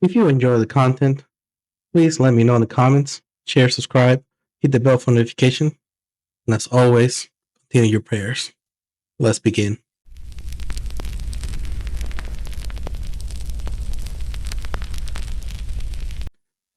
If you enjoy the content, please let me know in the comments, share, subscribe, hit the bell for notification, and as always, continue your prayers. Let's begin.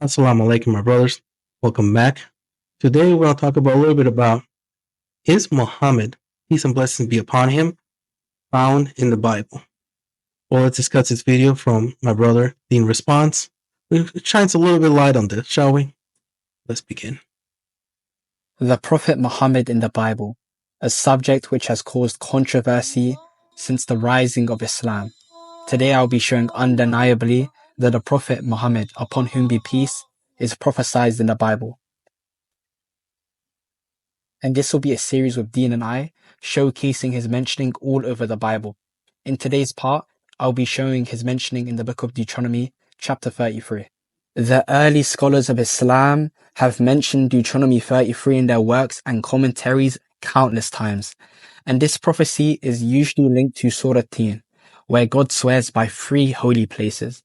Assalamu alaikum, my brothers. Welcome back. Today we're going to talk about a little bit about, is Muhammad, peace and blessings be upon him, found in the Bible? Well, let's discuss this video from my brother, Dean Response. It shines a little bit of light on this, shall we? Let's begin. The Prophet Muhammad in the Bible, a subject which has caused controversy since the rising of Islam. Today I'll be showing undeniably that the Prophet Muhammad, upon whom be peace, is prophesied in the Bible. And this will be a series with Dean and I, showcasing his mentioning all over the Bible. In today's part, I'll be showing his mentioning in the book of Deuteronomy, chapter 33. The early scholars of Islam have mentioned Deuteronomy 33 in their works and commentaries countless times. And this prophecy is usually linked to Surah Tin, where God swears by 3 holy places.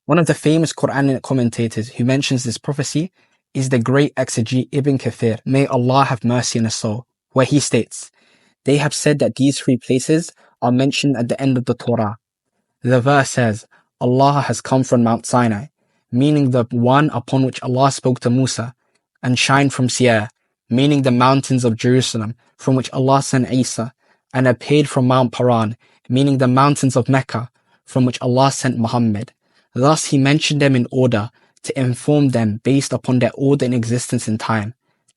One of the famous Quranic commentators who mentions this prophecy is the great exegete Ibn Kathir, may Allah have mercy on his soul, where he states, "They have said that these 3 places are mentioned at the end of the Torah." The verse says, "Allah has come from Mount Sinai," meaning the one upon which Allah spoke to Musa, and "shine from Seir," meaning the mountains of Jerusalem, from which Allah sent Isa, and "appeared from Mount Paran," meaning the mountains of Mecca, from which Allah sent Muhammad. Thus he mentioned them in order to inform them based upon their order in existence in time.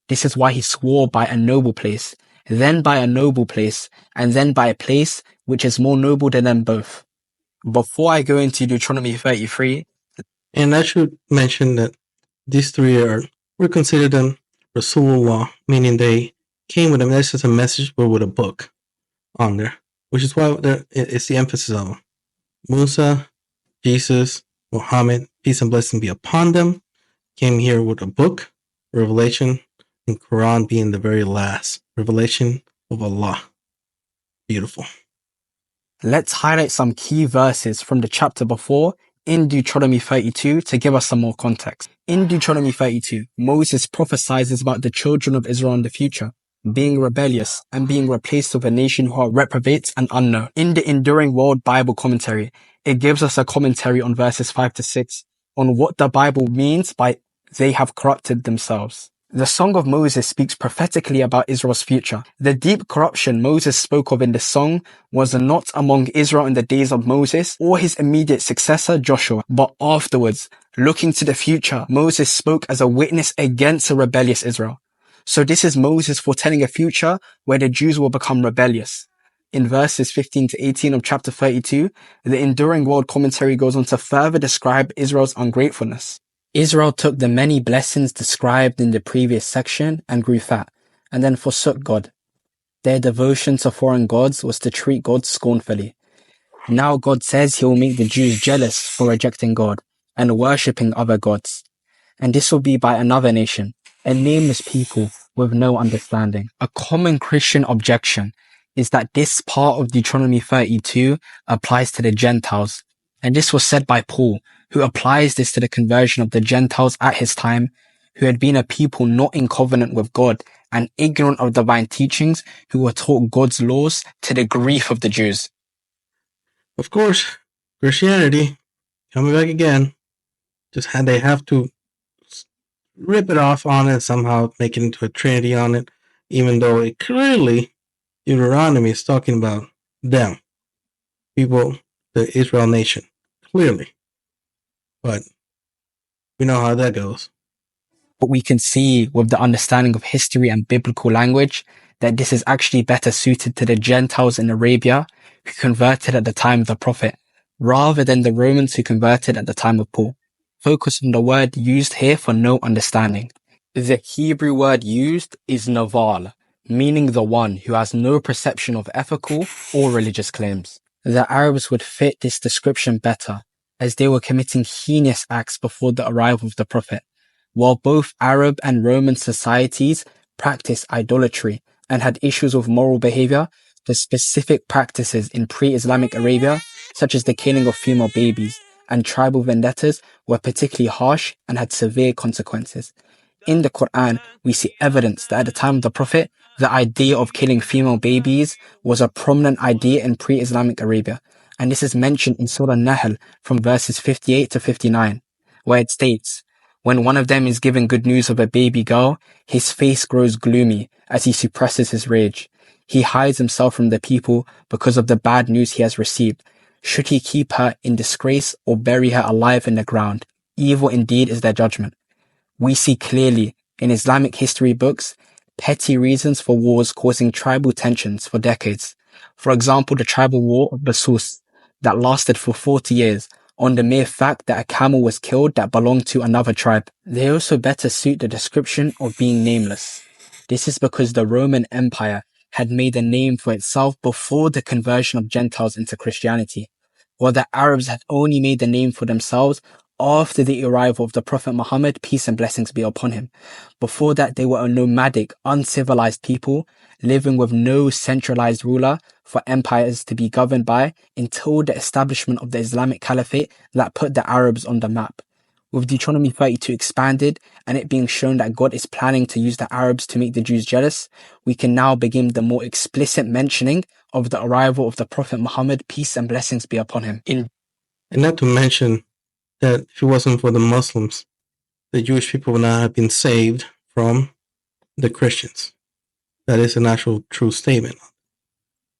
This is why he swore by a noble place, then by a noble place, and then by a place which is more noble than them both. Before I go into Deuteronomy 33, and I should mention that these 3 we consider them Rasulullah, meaning they came with a message, but with a book on there, which is why it's the emphasis on them. Musa, Jesus, Muhammad, peace and blessing be upon them, came here with a book, Revelation, and Quran being the very last revelation of Allah. Beautiful. Let's highlight some key verses from the chapter before in Deuteronomy 32 to give us some more context. In Deuteronomy 32, Moses prophesies about the children of Israel in the future being rebellious and being replaced with a nation who are reprobates and unknown. In the Enduring World Bible Commentary, it gives us a commentary on verses 5 to 6 on what the Bible means by they have corrupted themselves. The Song of Moses speaks prophetically about Israel's future. The deep corruption Moses spoke of in the song was not among Israel in the days of Moses or his immediate successor Joshua, but afterwards. Looking to the future, Moses spoke as a witness against a rebellious Israel. So this is Moses foretelling a future where the Jews will become rebellious. In verses 15 to 18 of chapter 32, the Enduring World Commentary goes on to further describe Israel's ungratefulness. Israel took the many blessings described in the previous section and grew fat, and then forsook God. Their devotion to foreign gods was to treat God scornfully. Now God says he will make the Jews jealous for rejecting God and worshipping other gods. And this will be by another nation, a nameless people with no understanding. A common Christian objection is that this part of Deuteronomy 32 applies to the Gentiles. And this was said by Paul, who applies this to the conversion of the Gentiles at his time, who had been a people not in covenant with God and ignorant of divine teachings, who were taught God's laws to the grief of the Jews. Of course, Christianity, coming back again, they have to rip it off on it, somehow make it into a trinity on it, even though it clearly, Deuteronomy is talking about them, people, the Israel nation, clearly. But we know how that goes. But we can see with the understanding of history and biblical language that this is actually better suited to the Gentiles in Arabia who converted at the time of the Prophet, rather than the Romans who converted at the time of Paul. Focus on the word used here for no understanding. The Hebrew word used is naval, meaning the one who has no perception of ethical or religious claims. The Arabs would fit this description better, as they were committing heinous acts before the arrival of the Prophet, while both Arab and Roman societies practiced idolatry and had issues with moral behavior. The specific practices in pre-Islamic Arabia, such as the killing of female babies and tribal vendettas were particularly harsh and had severe consequences. In the Quran, we see evidence that at the time of the Prophet, the idea of killing female babies was a prominent idea in pre-Islamic Arabia. And this is mentioned in Surah Nahl from verses 58 to 59, where it states, "When one of them is given good news of a baby girl, his face grows gloomy as he suppresses his rage. He hides himself from the people because of the bad news he has received. Should he keep her in disgrace or bury her alive in the ground? Evil indeed is their judgment." We see clearly in Islamic history books petty reasons for wars causing tribal tensions for decades. For example, the tribal war of Basus that lasted for 40 years on the mere fact that a camel was killed that belonged to another tribe. They also better suit the description of being nameless. This is because the Roman Empire had made a name for itself before the conversion of Gentiles into Christianity, while the Arabs had only made a name for themselves after the arrival of the Prophet Muhammed, peace and blessings be upon him. Before that, they were a nomadic, uncivilized people living with no centralized ruler for empires to be governed by until the establishment of the Islamic Caliphate that put the Arabs on the map. With Deuteronomy 32 expanded and it being shown that God is planning to use the Arabs to make the Jews jealous, we can now begin the more explicit mentioning of the arrival of the Prophet Muhammad, peace and blessings be upon him. And not to mention that if it wasn't for the Muslims, the Jewish people would not have been saved from the Christians. That is an actual true statement.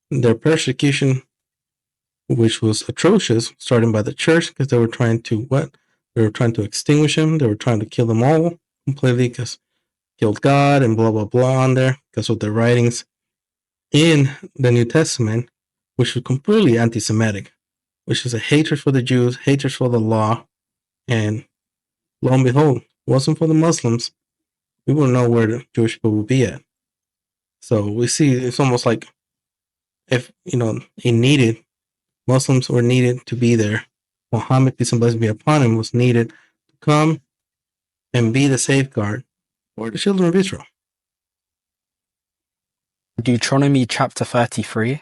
Their persecution, which was atrocious, starting by the church, because they were trying to They were trying to extinguish them. They were trying to kill them all completely because killed God and blah, blah, blah on there because of their writings in the New Testament, which was completely anti-Semitic, which is a hatred for the Jews, hatred for the law, and lo and behold, wasn't for the Muslims, we wouldn't know where the Jewish people would be at. So we see it's almost like if, Muslims were needed to be there. Muhammad, peace and blessings be upon him, was needed to come and be the safeguard for the children of Israel. Deuteronomy chapter 33,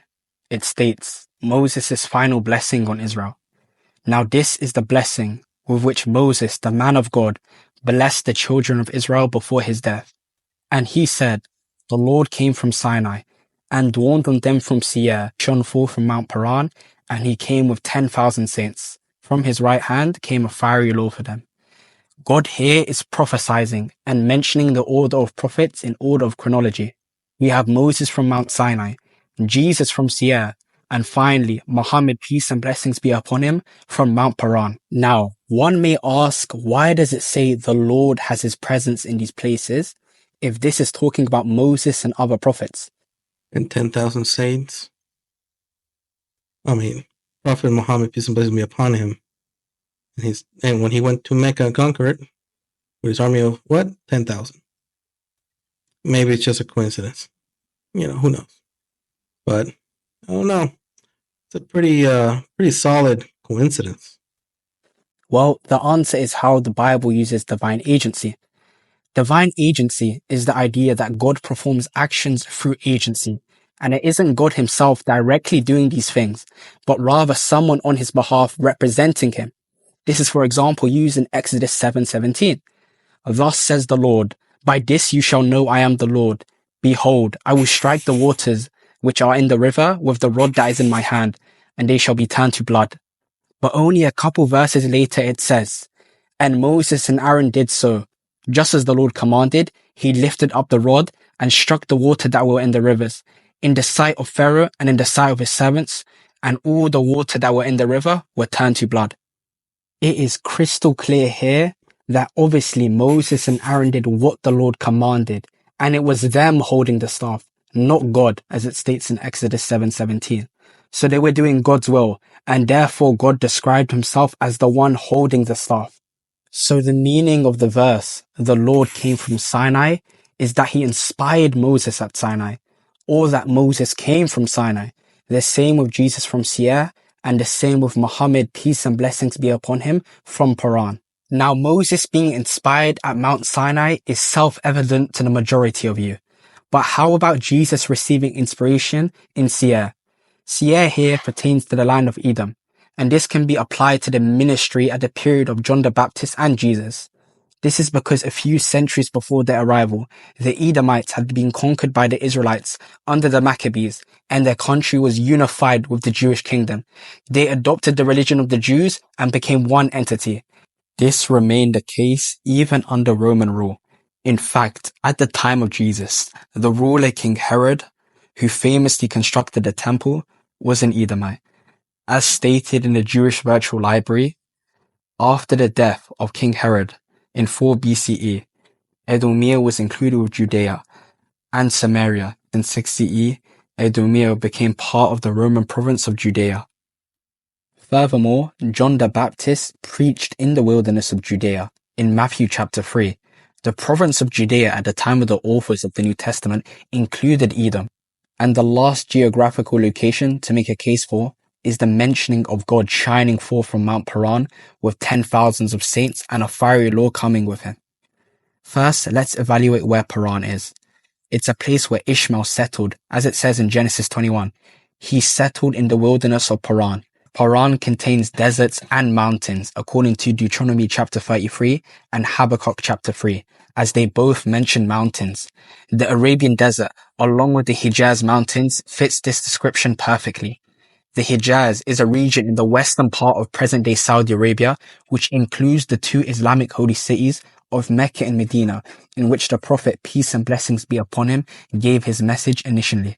it states, Moses' final blessing on Israel. Now this is the blessing with which Moses, the man of God, blessed the children of Israel before his death. And he said, the Lord came from Sinai and dawned on them from Seir, shone forth from Mount Paran, and he came with 10,000 saints. From his right hand came a fiery law for them. God here is prophesying and mentioning the order of prophets in order of chronology. We have Moses from Mount Sinai, Jesus from Seir, and finally, Muhammad, peace and blessings be upon him, from Mount Paran. Now, one may ask, why does it say the Lord has his presence in these places if this is talking about Moses and other prophets? And 10,000 saints. Prophet Muhammad, peace and blessings be upon him. And when he went to Mecca and conquered it, with his army of 10,000. Maybe it's just a coincidence. Who knows? But I don't know. It's a pretty solid coincidence. Well, the answer is how the Bible uses divine agency. Divine agency is the idea that God performs actions through agency, and it isn't God himself directly doing these things, but rather someone on his behalf representing him. This is, for example, used in Exodus 7:17. Thus says the Lord, by this you shall know I am the Lord. Behold, I will strike the waters which are in the river with the rod that is in my hand, and they shall be turned to blood. But only a couple verses later it says, and Moses and Aaron did so. Just as the Lord commanded, he lifted up the rod and struck the water that were in the rivers, in the sight of Pharaoh and in the sight of his servants, and all the water that were in the river were turned to blood. It is crystal clear here that obviously Moses and Aaron did what the Lord commanded, and it was them holding the staff, not God, as it states in Exodus 7:17. So they were doing God's will, and therefore God described himself as the one holding the staff. So the meaning of the verse, the Lord came from Sinai, is that he inspired Moses at Sinai, or that Moses came from Sinai. The same with Jesus from Seir, and the same with Muhammad, peace and blessings be upon him, from Paran. Now, Moses being inspired at Mount Sinai is self-evident to the majority of you. But how about Jesus receiving inspiration in Seir? Seir here pertains to the land of Edom. and this can be applied to the ministry at the period of John the Baptist and Jesus. This is because a few centuries before their arrival, the Edomites had been conquered by the Israelites under the Maccabees, and their country was unified with the Jewish kingdom. They adopted the religion of the Jews and became one entity. This remained the case even under Roman rule. In fact, at the time of Jesus, the ruler King Herod, who famously constructed the temple, was an Edomite. As stated in the Jewish Virtual Library, after the death of King Herod in 4 BCE, Edomia was included with Judea and Samaria. In 6 CE, Edomia became part of the Roman province of Judea. Furthermore, John the Baptist preached in the wilderness of Judea in Matthew chapter 3. The province of Judea at the time of the authors of the New Testament included Edom. And the last geographical location to make a case for is the mentioning of God shining forth from Mount Paran with 10,000s of saints and a fiery law coming with him. First, let's evaluate where Paran is. It's a place where Ishmael settled, as it says in Genesis 21. He settled in the wilderness of Paran. Paran contains deserts and mountains, according to Deuteronomy chapter 33 and Habakkuk chapter 3, as they both mention mountains. The Arabian desert, along with the Hijaz mountains, fits this description perfectly. The Hijaz is a region in the western part of present-day Saudi Arabia, which includes the two Islamic holy cities of Mecca and Medina, in which the Prophet, peace and blessings be upon him, gave his message initially.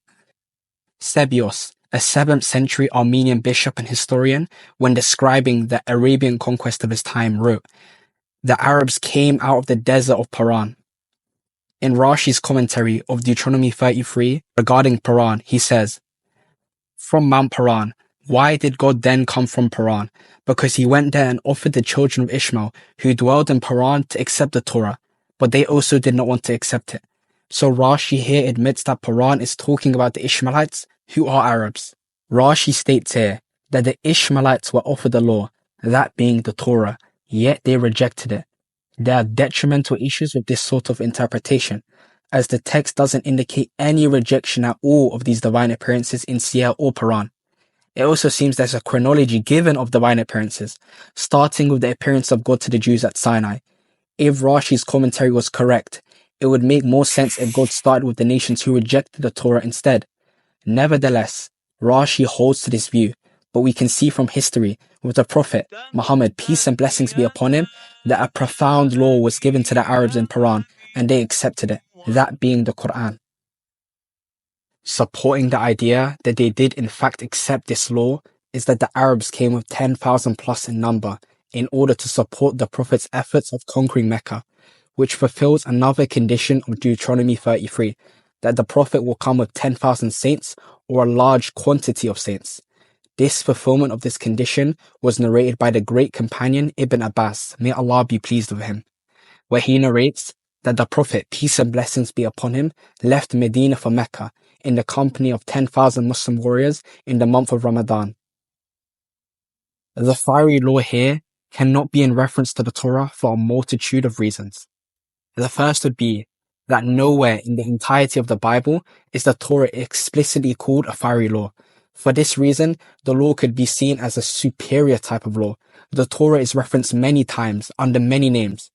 Sebios, a 7th century Armenian bishop and historian, when describing the Arabian conquest of his time, wrote, "The Arabs came out of the desert of Paran." In Rashi's commentary of Deuteronomy 33 regarding Paran, he says, "From Mount Paran. Why did God then come from Paran? Because he went there and offered the children of Ishmael, who dwelled in Paran, to accept the Torah, but they also did not want to accept it." So Rashi here admits that Paran is talking about the Ishmaelites, who are Arabs. Rashi states here that the Ishmaelites were offered the law, that being the Torah, yet they rejected it. There are detrimental issues with this sort of interpretation, as the text doesn't indicate any rejection at all of these divine appearances in Siyar or Paran. It also seems there's a chronology given of divine appearances, starting with the appearance of God to the Jews at Sinai. If Rashi's commentary was correct, it would make more sense if God started with the nations who rejected the Torah instead. Nevertheless, Rashi holds to this view, but we can see from history with the Prophet, Muhammed, peace and blessings be upon him, that a profound law was given to the Arabs in Paran, and they accepted it, that being the Quran. Supporting the idea that they did in fact accept this law is that the Arabs came with 10,000 plus in number in order to support the Prophet's efforts of conquering Mecca, which fulfills another condition of Deuteronomy 33, that the Prophet will come with 10,000 saints or a large quantity of saints. This fulfillment of this condition was narrated by the great companion Ibn Abbas, may Allah be pleased with him, where he narrates that the Prophet, peace and blessings be upon him, left Medina for Mecca in the company of 10,000 Muslim warriors in the month of Ramadan. The fiery law here cannot be in reference to the Torah for a multitude of reasons. The first would be that nowhere in the entirety of the Bible is the Torah explicitly called a fiery law. For this reason, the law could be seen as a superior type of law. The Torah is referenced many times under many names,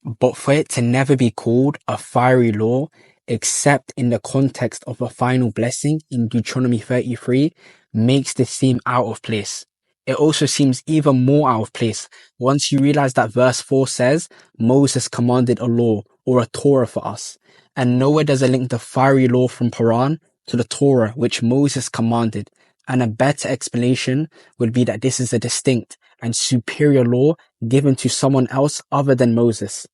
but for it to never be called a fiery law except in the context of a final blessing in Deuteronomy 33 makes this seem out of place. It also seems even more out of place once you realize that verse 4 says Moses commanded a law or a Torah for us, and nowhere does it link the fiery law from Paran to the Torah which Moses commanded, and a better explanation would be that this is a distinct and superior law given to someone else other than Moses.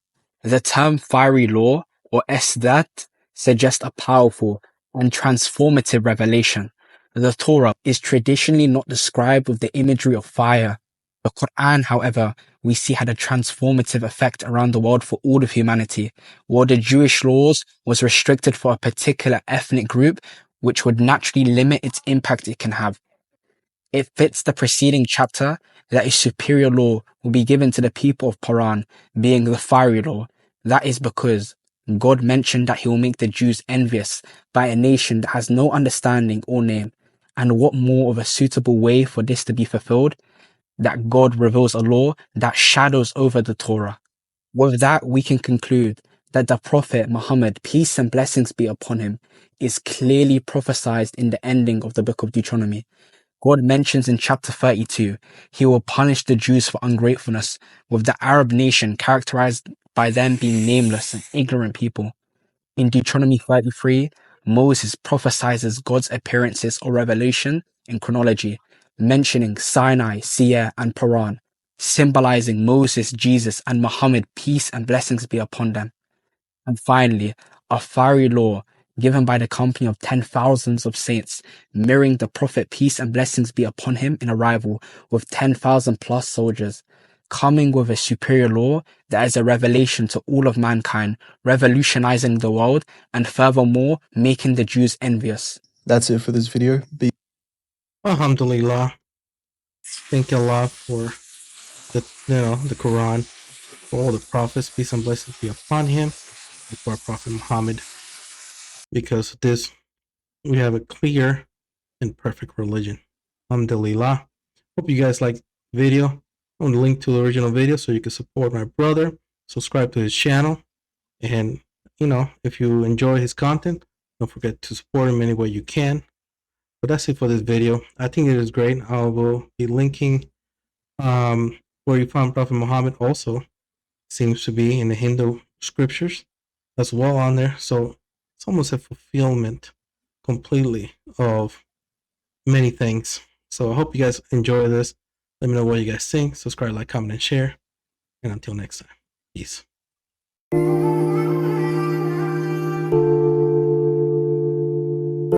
The term fiery law or esdat suggests a powerful and transformative revelation. The Torah is traditionally not described with the imagery of fire. The Quran, however, we see had a transformative effect around the world for all of humanity, while the Jewish laws was restricted for a particular ethnic group, which would naturally limit its impact it can have. It fits the preceding chapter that a superior law will be given to the people of Paran, being the fiery law. That is because God mentioned that he will make the Jews envious by a nation that has no understanding or name. And what more of a suitable way for this to be fulfilled that God reveals a law that shadows over the Torah. With that, we can conclude that the Prophet Muhammad, peace and blessings be upon him, is clearly prophesied in the ending of the book of Deuteronomy. God mentions in chapter 32, he will punish the Jews for ungratefulness, with the Arab nation characterized by them being nameless and ignorant people. In Deuteronomy 33, Moses prophesies God's appearances or revelation in chronology, mentioning Sinai, Seir, and Paran, symbolizing Moses, Jesus, and Muhammad, peace and blessings be upon them. And finally, a fiery law given by the company of 10,000s of saints, mirroring the prophet, peace and blessings be upon him, in arrival with 10,000 plus soldiers, coming with a superior law that is a revelation to all of mankind, revolutionizing the world, and furthermore, making the Jews envious. That's it for this video. Alhamdulillah. Thank Allah for the Quran, for all the prophets, peace and blessings be upon him, and for our Prophet Muhammad. Because of this, we have a clear and perfect religion. Alhamdulillah. Hope you guys like the video. I'm going to link to the original video so you can support my brother, subscribe to his channel, and if you enjoy his content, don't forget to support him any way you can. But that's it for this video. I think it is great. I will be linking where you found Prophet Muhammad also seems to be in the Hindu scriptures as well on there. So it's almost a fulfillment completely of many things. So I hope you guys enjoy this. Let me know what you guys think. Subscribe, like, comment, and share. And until next time, peace.